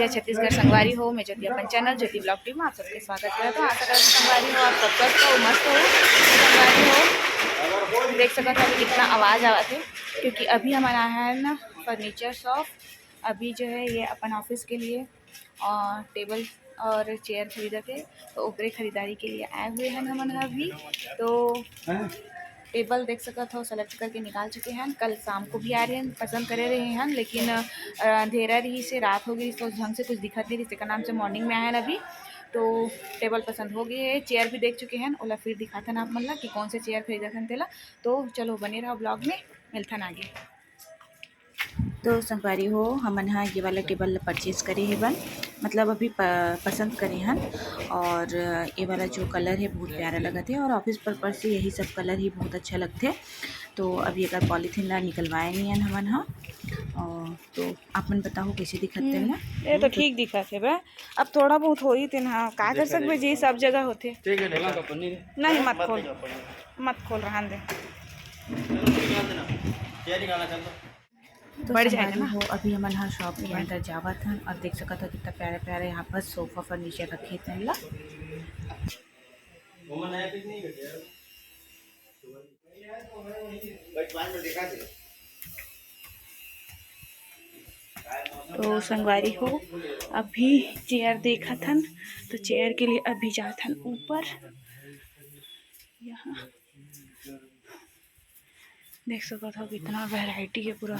जय छत्तीसगढ़ संगवारी हो। मैं ज्योति अपन चैनल ज्योति ब्लॉग टीम में आप सबके स्वागत करता हूँ। आशा करती संगवारी हो आप सब स्वस्थ हो मस्त हो। संगवारी हो देख सकते हो अभी कितना आवाज़ आवा थे क्योंकि अभी हमारा है ना फर्नीचर शॉप। अभी जो है ये अपन ऑफिस के लिए और टेबल और चेयर खरीदे थे तो ऊपरी खरीदारी के लिए आए हुए हैं हम अभी। तो टेबल देख सकते हो सेलेक्ट करके निकाल चुके हैं। कल शाम को भी आ रहे हैं पसंद करे रहे हैं लेकिन अंधेरा रही से रात हो गई तो ढंग से कुछ दिखत नहीं रही नाम से मॉर्निंग में आए हैं अभी। तो टेबल पसंद हो गई है, चेयर भी देख चुके हैं। ओला फिर दिखाते ना आप मतलब कि कौन से चेयर खरीदा था तेला। तो चलो बने रहो ब्लॉग में, मिलता आगे। तो संगवारी हो हमन हाँ ये वाला टेबल परचेज़ करे है बन मतलब अभी पसंद करे हैं। और ये वाला जो कलर है बहुत प्यारा लगा थे और ऑफिस पर्पज से यही सब कलर ही बहुत अच्छा लगते। तो अभी अगर पॉलीथीन ला निकलवाए नहीं हैं हमन हाँ। तो आप मन बताओ कैसे दिखते हैं ना। ये तो ठीक दिखा थे बे। अब थोड़ा बहुत हो ही थे ना, का कर सकते जी सब जगह होते। नहीं मत खोल रहा दे तो संगवारी हो अभी हमन हाँ शॉप के अंदर जावत हन और देख सकते हो कितना प्यारे प्यारे यहाँ पर सोफा फर्नीचर रखे थे ला। तो संगवारी हो अभी चेयर देखा था तो चेयर के लिए अभी जात हन ऊपर। यहाँ देख सकते हो कितना वैरायटी है पूरा।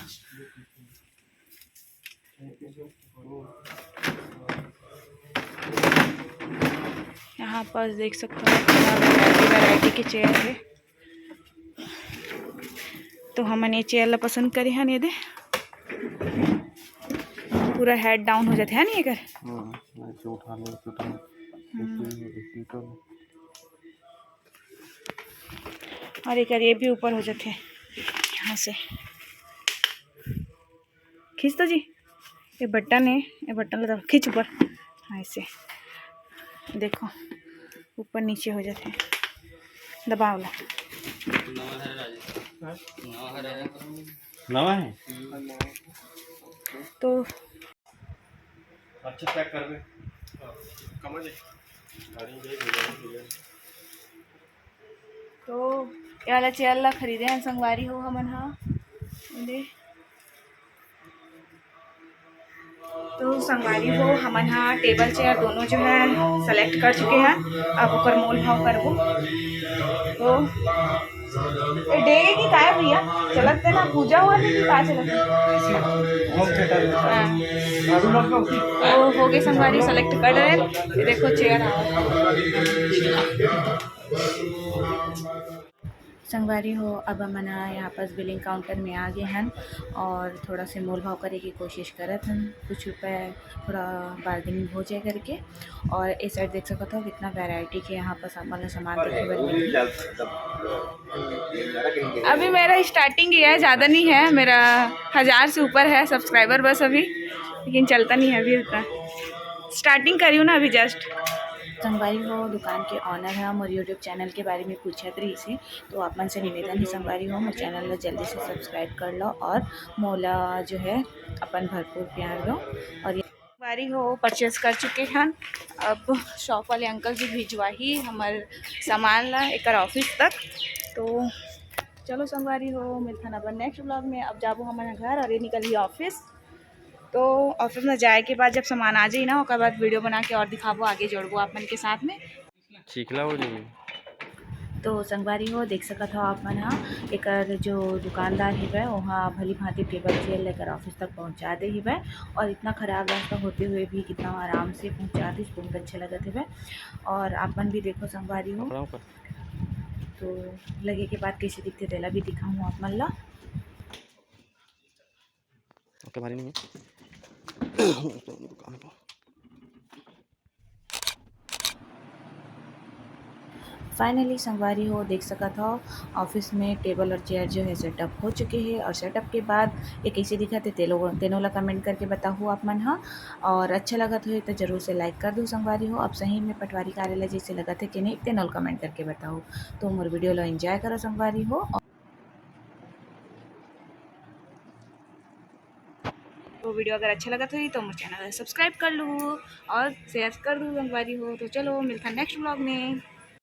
यहाँ पर देख सकते हो कितना वैरायटी के चेयर है। तो हमने ये चेयर ला पसंद करे हैं। ये दे पूरा हेड डाउन हो जाते है नहीं कर और एक ये भी ऊपर हो जाते हैं। यहाँ से खींच तो जी, ये बटन है, ये बटन लगा खींच ऊपर। हाँ ऐसे देखो ऊपर नीचे हो जाते हैं, दबाव ला नवा है तो अच्छा चेक कर दे तो ये वाला चेयर ला खरीदे हैं संगवारी हो हमन हाँ। तो संगवारी हो हमन हाँ टेबल चेयर दोनों जो है सेलेक्ट कर चुके हैं। अब ऊपर मोल भाव करबो तो डेगे की काय भैया चलत ना पूजा हुआ नहीं कि का चलत तो हो गए संगवारी सेलेक्ट कर रहे हैं। ये देखो चेयर संगवारी हो अब हम यहाँ पर बिलिंग काउंटर में आ गए हैं और थोड़ा से मोल भाव करे की कोशिश करत हैं। कुछ रुपए थोड़ा बार्गेनिंग हो जाए करके। और इस साइड देख सकते हो कितना वैरायटी के यहाँ पर सामान देखे। अभी मेरा स्टार्टिंग ही है, ज़्यादा नहीं है, मेरा 1000 से ऊपर है सब्सक्राइबर बस अभी, लेकिन चलता नहीं है अभी उतना। स्टार्टिंग करी हूँ ना अभी जस्ट। संगवारी हो दुकान के ऑनर है और यूट्यूब चैनल के बारे में पूछत रही से तो आप मन से निवेदन ही संगवारी हो मोर चैनल ला जल्दी से सब्सक्राइब कर लो और मोला जो है अपन भरपूर प्यार दो। और ये संगवारी हो परचेज कर चुके हैं। अब शॉप वाले अंकल जी भिजवा ही हमारे सामान ला एक ऑफिस तक। तो चलो संगवारी हो मिलता ना बन नेक्स्ट ब्लॉग में। अब जाबो हमारे घर और ये निकली ऑफिस। तो ऑफिस में जाए के बाद जब सामान आ जाए ना उसके बाद वीडियो बना के और दिखाबो आगे जोड़बो आप मन के साथ में। तो संगवारी हो देख सकत हो आप मन हाँ एक जो दुकानदार है वहाँ भली भांति टेबल चेयर लेकर ऑफिस तक पहुँचा दे है और इतना ख़राब रास्ता होते हुए भी कितना आराम से पहुँचा दी, बहुत अच्छा लगत है। और आप मन भी देखो संगवारी हो तो लगे के बाद कैसे दिखते तेला भी दिखाऊँ आप मन ला। फाइनली संगवारी हो देख सकत हो ऑफिस में टेबल और चेयर जो है सेटअप हो चुके हैं। और सेटअप के बाद ये कैसे दिखा थे तेनों ला कमेंट करके बताओ आप मन हाँ। और अच्छा लगा तो है तो जरूर से लाइक कर दो संगवारी हो। अब सही में पटवारी कार्यालय जैसे लगा थे कि नहीं तेनों कमेंट करके बताओ। तो मोर वीडियो ला एंजॉय करो संगवारी हो। तो वीडियो अगर अच्छा लगा तो मेरे चैनल सब्सक्राइब कर लो और शेयर कर दो संगवारी हो। तो चलो मिलता नेक्स्ट ब्लॉग में।